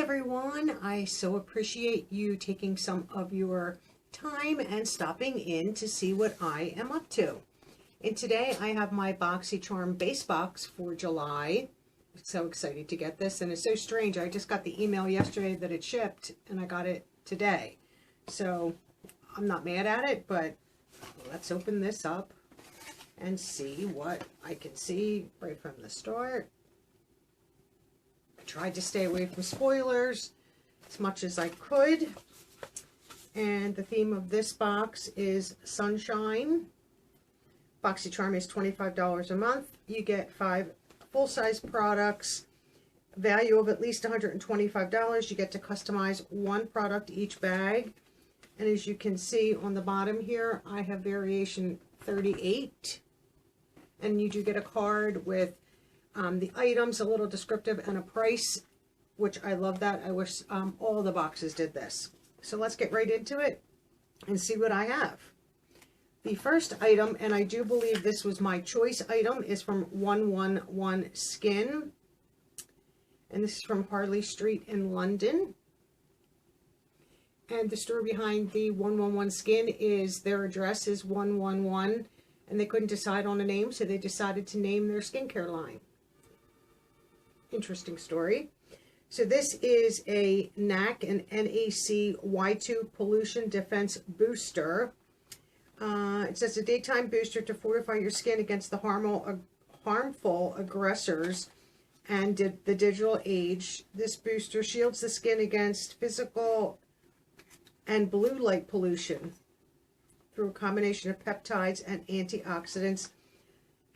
everyone. I so appreciate you taking some of your time and stopping in to see what I am up to. And today I have my Boxycharm base box for July. I'm so excited to get this, and it's so strange. I just got the email yesterday that it shipped and I got it today. So I'm not mad at it, but let's open this up and see what I can see right from the start. Tried to stay away from spoilers as much as I could. And the theme of this box is Sunshine. Boxycharm is $25 a month. You get 5 full-size products, value of at least $125. You get to customize 1 product each bag. And as you can see on the bottom here, I have variation 38. And you do get a card with the items, a little descriptive, and a price, which I love that. I wish all the boxes did this. So let's get right into it and see what I have. The first item, and I do believe this was my choice item, is from 111 Skin. And this is from Harley Street in London. And the story behind the 111 Skin is their address is 111, and they couldn't decide on a name, so they decided to name their skincare line. Interesting story. So this is a NAC and NAC Y2 Pollution Defense Booster. It says a daytime booster to fortify your skin against the harmful aggressors and the digital age. This booster shields the skin against physical and blue light pollution through a combination of peptides and antioxidants.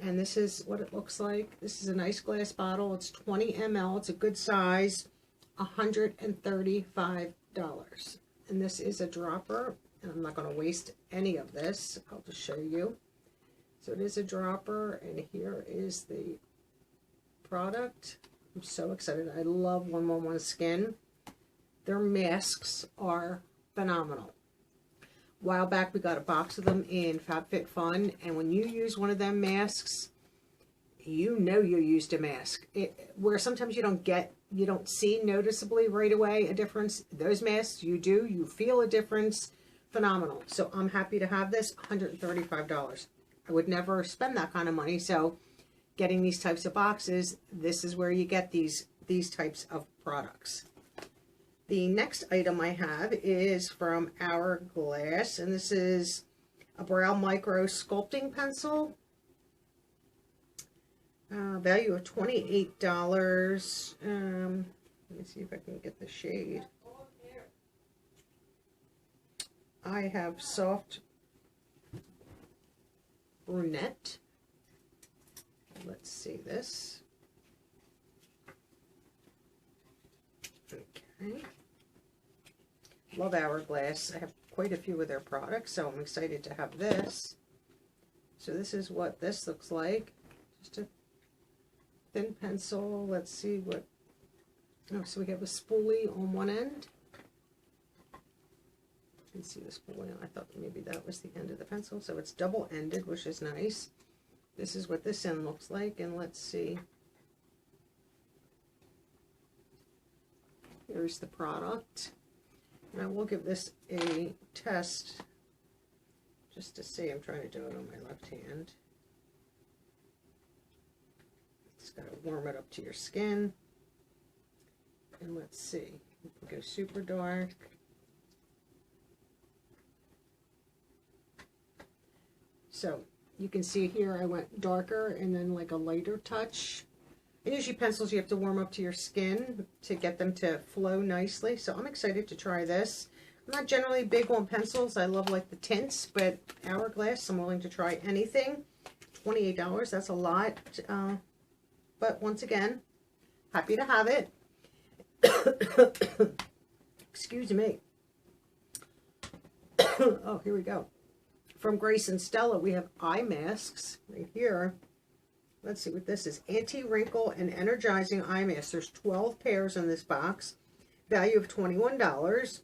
And this is what it looks like. This is a nice glass bottle. It's 20 ml. It's a good size. $135. And this is a dropper. And I'm not going to waste any of this. I'll just show you. So it is a dropper. And here is the product. I'm so excited. I love 111 Skin. Their masks are phenomenal. A while back we got a box of them in FabFitFun, and when you use one of them masks, you know you used a mask. Where sometimes you don't see noticeably right away a difference. Those masks, you do, you feel a difference. Phenomenal. So I'm happy to have this. $135. I would never spend that kind of money, so getting these types of boxes, this is where you get these types of products. The next item I have is from Hourglass, and this is a Brow Micro Sculpting Pencil. Value of $28. Let me see if I can get the shade. I have Soft Brunette. Let's see this. Okay. Love Hourglass. I have quite a few of their products, so I'm excited to have this. So this is what this looks like. Just a thin pencil. Let's see what... Oh, so we have a spoolie on one end. You can see the spoolie. I thought maybe that was the end of the pencil. So it's double-ended, which is nice. This is what this end looks like, and let's see. Here's the product. And I will give this a test just to see. I'm trying to do it on my left hand. Just got to warm it up to your skin. And let's see. You can go super dark. So you can see here I went darker and then like a lighter touch. And usually pencils you have to warm up to your skin to get them to flow nicely. So I'm excited to try this. I'm not generally big on pencils. I love like the tints, but Hourglass, I'm willing to try anything. $28, that's a lot. But once again, happy to have it. Excuse me. Oh, here we go. From Grace&Stella, we have eye masks right here. Let's see what this is. Anti-wrinkle and energizing eye mask. There's 12 pairs in this box. Value of $21.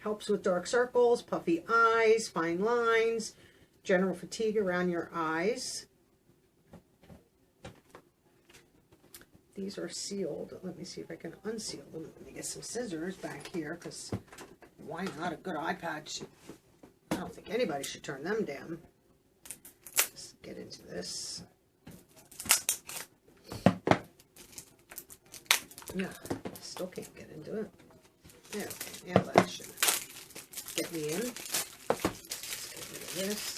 Helps with dark circles, puffy eyes, fine lines, general fatigue around your eyes. These are sealed. Let me see if I can unseal them. Let me get some scissors back here, because why not? A good eye patch. I don't think anybody should turn them down. Let's get into this. Yeah, still can't get into it. Yeah, okay, now that should get me in. Let's get rid of this.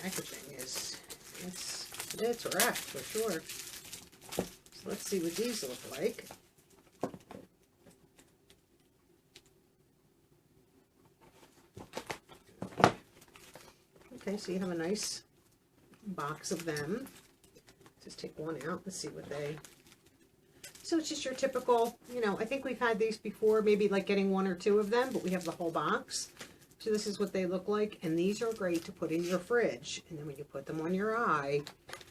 Packaging is, it's wrapped for sure. So let's see what these look like. Okay, so you have a nice box of them. Just take one out and see what they... So it's just your typical, you know, I think we've had these before, maybe like getting 1 or 2 of them, but we have the whole box. So this is what they look like, and these are great to put in your fridge. And then when you put them on your eye, it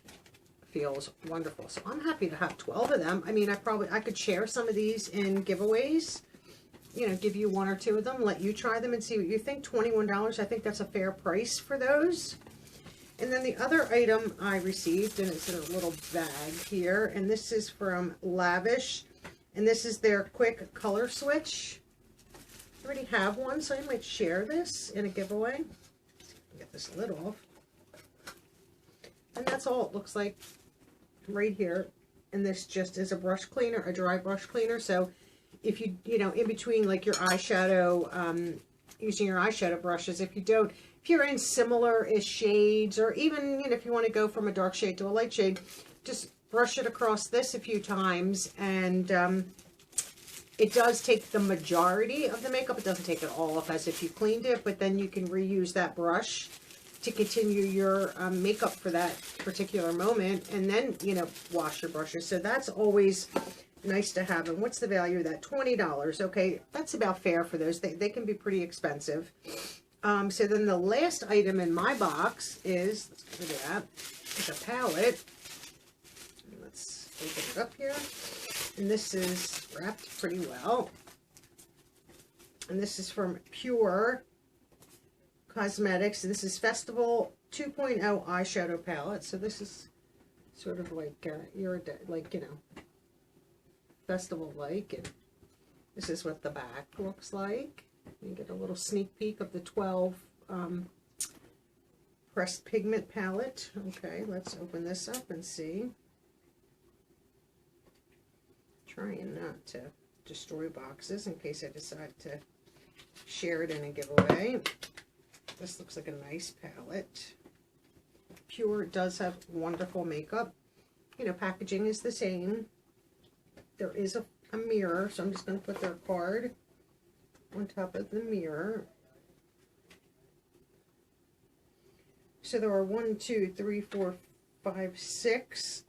feels wonderful. So I'm happy to have 12 of them. I mean, I could share some of these in giveaways, you know, give you 1 or 2 of them, let you try them and see what you think. $21, I think that's a fair price for those. And then the other item I received, and it's in a little bag here, and this is from Lavish, and this is their quick color switch. I already have one, so I might share this in a giveaway. Get this lid off. And that's all it looks like right here. And this just is a brush cleaner, a dry brush cleaner. So if you know, in between like your eyeshadow, using your eyeshadow brushes, if you're in similar-ish shades, or even, you know, if you want to go from a dark shade to a light shade, just brush it across this a few times, and it does take the majority of the makeup. It doesn't take it all off as if you cleaned it, but then you can reuse that brush to continue your makeup for that particular moment, and then, you know, wash your brushes. So that's always nice to have. And what's the value of that? $20. Okay, that's about fair for those. They can be pretty expensive. So then the last item in my box is, let's get rid of that, is a palette. Let's open it up here. And this is wrapped pretty well. And this is from Pur Cosmetics. This is Festival 2.0 eyeshadow palette. So this is sort of like, like, you know, festival-like. And this is what the back looks like. You get a little sneak peek of the 12 pressed pigment palette. Okay, let's open this up and see. Trying not to destroy boxes in case I decide to share it in a giveaway. This looks like a nice palette. Pur does have wonderful makeup. You know, packaging is the same. There is a mirror, so I'm just going to put their card on top of the mirror. So there are 1, 2, 3, 4, 5, 6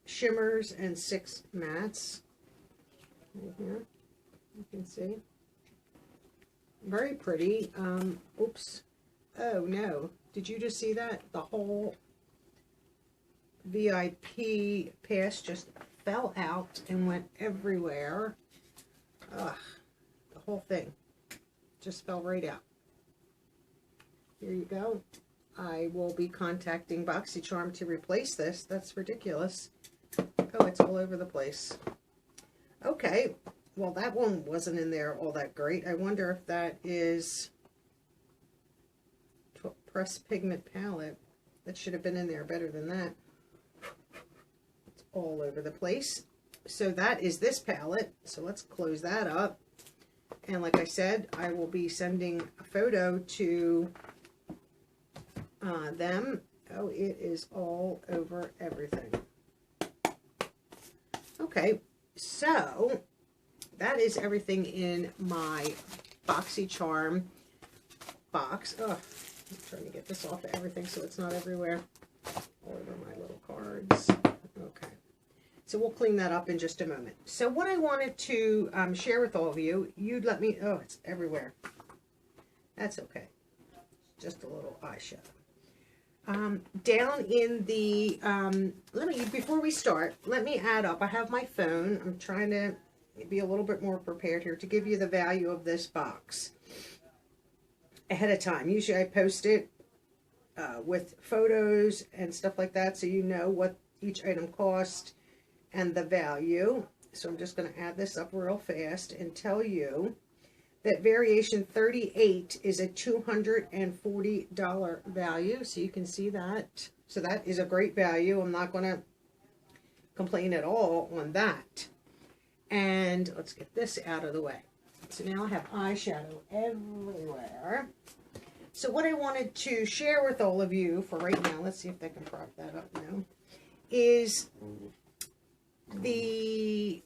shimmers and 6 mattes right here. You can see. Very pretty. Oops. Oh no. Did you just see that? The whole VIP pass just fell out and went everywhere. Ugh. The whole thing just fell right out. Here you go. I will be contacting Boxycharm to replace this. That's ridiculous. Oh, it's all over the place. Okay. Well, that one wasn't in there all that great. I wonder if that is pressed pigment palette. That should have been in there better than that. It's all over the place. So that is this palette. So let's close that up. And like I said, I will be sending a photo to them. Oh, it is all over everything. Okay, so that is everything in my Boxycharm box. Oh, I'm trying to get this off of everything so it's not everywhere. All over my little cards. Okay. So we'll clean that up in just a moment. So what I wanted to share with all of you, you'd let me, oh, it's everywhere. That's okay. Just a little eyeshadow. Down in the, before we start, let me add up. I have my phone. I'm trying to be a little bit more prepared here to give you the value of this box ahead of time. Usually I post it with photos and stuff like that, so you know what each item cost and the value. So I'm just going to add this up real fast and tell you that variation 38 is a $240 value. So you can see that. So that is a great value. I'm not going to complain at all on that. And let's get this out of the way. So now I have eyeshadow everywhere. So what I wanted to share with all of you for right now, let's see if they can prop that up now, is the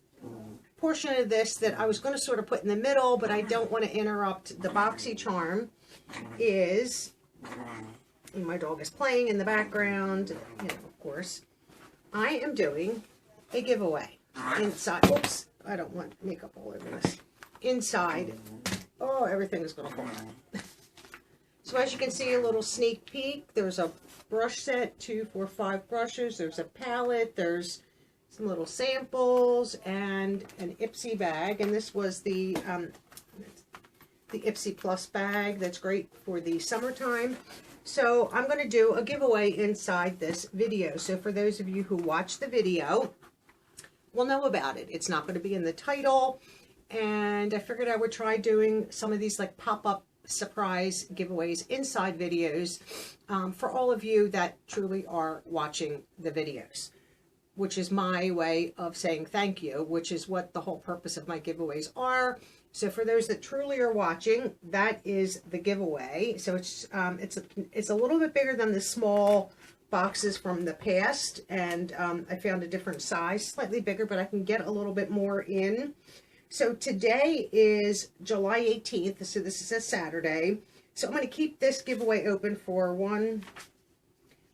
portion of this that I was going to sort of put in the middle, but I don't want to interrupt the Boxycharm, is, and my dog is playing in the background, you know, of course, I am doing a giveaway inside. Oops, I don't want makeup all over this. Inside, oh, everything is going to fall out. So as you can see, a little sneak peek. There's a brush set, 2, 4, 5 brushes. There's a palette. There's some little samples and an Ipsy bag. And this was the Ipsy Plus bag. That's great for the summertime. So I'm going to do a giveaway inside this video. So for those of you who watch the video, will know about it. It's not going to be in the title. And I figured I would try doing some of these like pop-up surprise giveaways inside videos for all of you that truly are watching the videos, which is my way of saying thank you, which is what the whole purpose of my giveaways are. So for those that truly are watching, that is the giveaway. So it's a little bit bigger than the small boxes from the past, and I found a different size, slightly bigger, but I can get a little bit more in. So today is July 18th, so this is a Saturday. So I'm going to keep this giveaway open for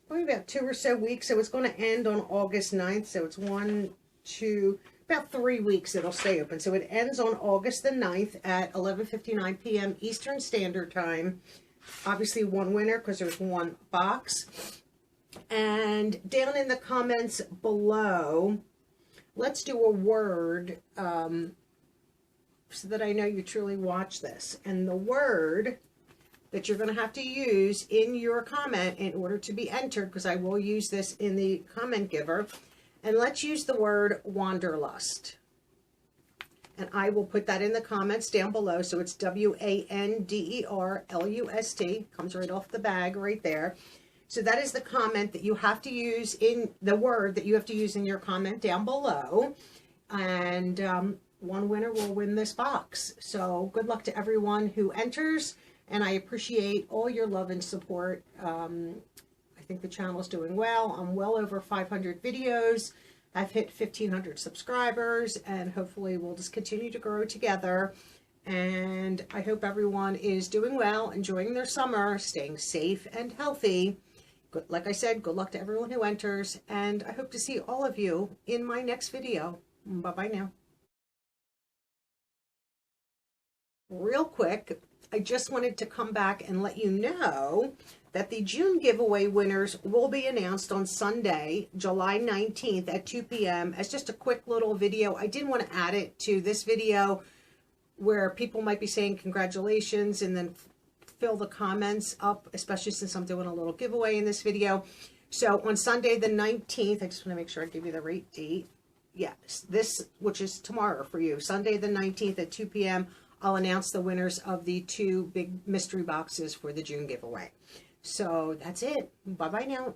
probably about 2 or so weeks. So it's going to end on August 9th. So it's 1, 2, about 3 weeks it'll stay open. So it ends on August the 9th at 11:59 p.m. Eastern Standard Time. Obviously one winner because there's one box. And down in the comments below, let's do a word so that I know you truly watch this. And the word that you're going to have to use in your comment in order to be entered, because I will use this in the comment giver, and let's use the word Wanderlust. And I will put that in the comments down below. So it's WANDERLUST, comes right off the bag right there. So that is the comment that you have to use in the word that you have to use in your comment down below. And one winner will win this box. So good luck to everyone who enters. And I appreciate all your love and support. I think the channel is doing well. I'm well over 500 videos. I've hit 1,500 subscribers. And hopefully we'll just continue to grow together. And I hope everyone is doing well, enjoying their summer, staying safe and healthy. Like I said, good luck to everyone who enters, and I hope to see all of you in my next video. Bye-bye now. Real quick, I just wanted to come back and let you know that the June giveaway winners will be announced on Sunday, July 19th at 2 p.m. as just a quick little video. I didn't want to add it to this video where people might be saying congratulations and then fill the comments up, especially since I'm doing a little giveaway in this video. So on Sunday the 19th, I just want to make sure I give you the right date. Yes, this, which is tomorrow for you, Sunday the 19th at 2 p.m., I'll announce the winners of the 2 big mystery boxes for the June giveaway. So that's it. Bye-bye now.